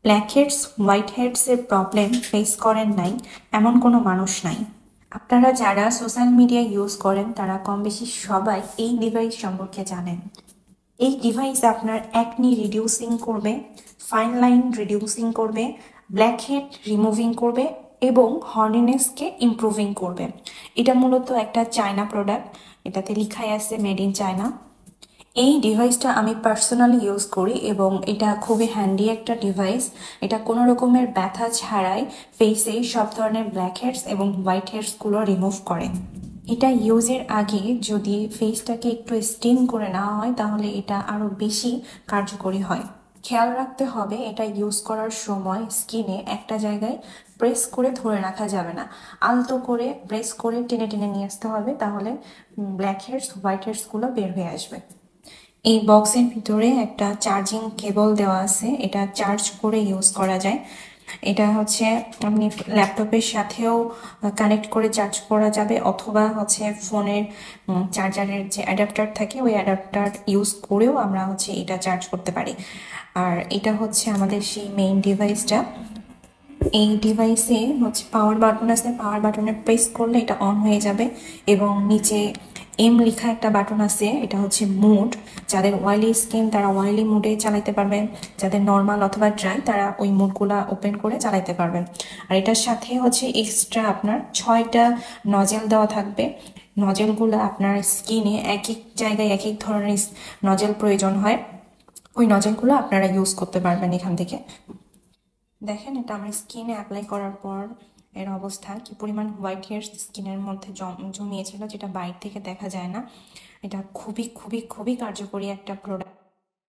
Black heads white heads এর problem face করেন নাই এমন কোনো মানুষ নাই। আপনারা যারা সোশ্যাল মিডিয়া ইউজ করেন তারা কম বেশি সবাই এই ডিভাইস সম্পর্কে জানেন। এই ডিভাইস আপনার অ্যাকনি রিডিউসিং করবে, ফাইন লাইন রিডিউসিং করবে, ব্ল্যাক হেড রিমুভিং করবে এবং হর্নিনেসকে ইমপ্রুভিং করবে। এটা মূলত একটা চায়না প্রোডাক্ট, এটাতে লেখাই আছে মেড ইন চায়না। এই ডিভাইসটা আমি পার্সোনালি ইউজ করি এবং এটা খুবই হ্যান্ডি একটা ডিভাইস। এটা কোনো রকমের ব্যথা ছাড়াই ফেসে সব ধরনের ব্ল্যাক হেডস এবং হোয়াইট হেডসগুলো রিমুভ করে। এটা ইউজের আগে যদি ফেসটাকে একটু স্টিম করে নেওয়া হয় তাহলে এটা আরও বেশি কার্যকরী হয়। খেয়াল রাখতে হবে এটা ইউজ করার সময় স্কিনে একটা জায়গায় প্রেস করে ধরে রাখা যাবে না, আলতো করে প্রেস করে টেনে টেনে নিয়ে আসতে হবে, তাহলে ব্ল্যাক হেডস হোয়াইট হেডসগুলো বের হয়ে আসবে। এই বক্সের ভিতরে একটা চার্জিং কেবল দেওয়া আছে, এটা চার্জ করে ইউজ করা যায়। এটা হচ্ছে আপনি ল্যাপটপের সাথেও কানেক্ট করে চার্জ করা যাবে, অথবা হচ্ছে ফোনের চার্জারের যে অ্যাডাপ্টার থাকে ওই অ্যাডাপ্টার ইউজ করেও আমরা হচ্ছে এটা চার্জ করতে পারি। আর এটা হচ্ছে আমাদের সেই মেইন ডিভাইসটা। এই ডিভাইসে হচ্ছে পাওয়ার বাটন আছে, পাওয়ার বাটনে প্রেস করলে এটা অন হয়ে যাবে এবং নিচে এম লেখা একটা বাটন আছে, এটা হচ্ছে মুড। যাদের অয়েলি স্কিন তারা অয়েলি মুডে চালাতে পারবেন, যাদের নর্মাল অথবা ড্রাই তারা ওই মুডগুলা ওপেন করে চালাতে পারবেন। আর এটার সাথে হচ্ছে এক্সট্রা আপনার 6টা নজেল দেওয়া থাকবে। নজেলগুলো আপনার স্কিনে এক এক জায়গায় এক এক ধরনের নজেল প্রয়োজন হয়, ওই নজেলগুলো আপনারা ইউজ করতে পারবেন এখান থেকে। দেখেন এটা আমার স্কিনে অ্যাপ্লাই করার পর এর অবস্থা, কি পরিমাণ হোয়াইট হেয়ার্স স্কিনের মধ্যে জমিয়েছিল, যেটা বাইরে থেকে দেখা যায় না। এটা খুবই খুবই খুবই কার্যকরী একটা প্রোডাক্ট।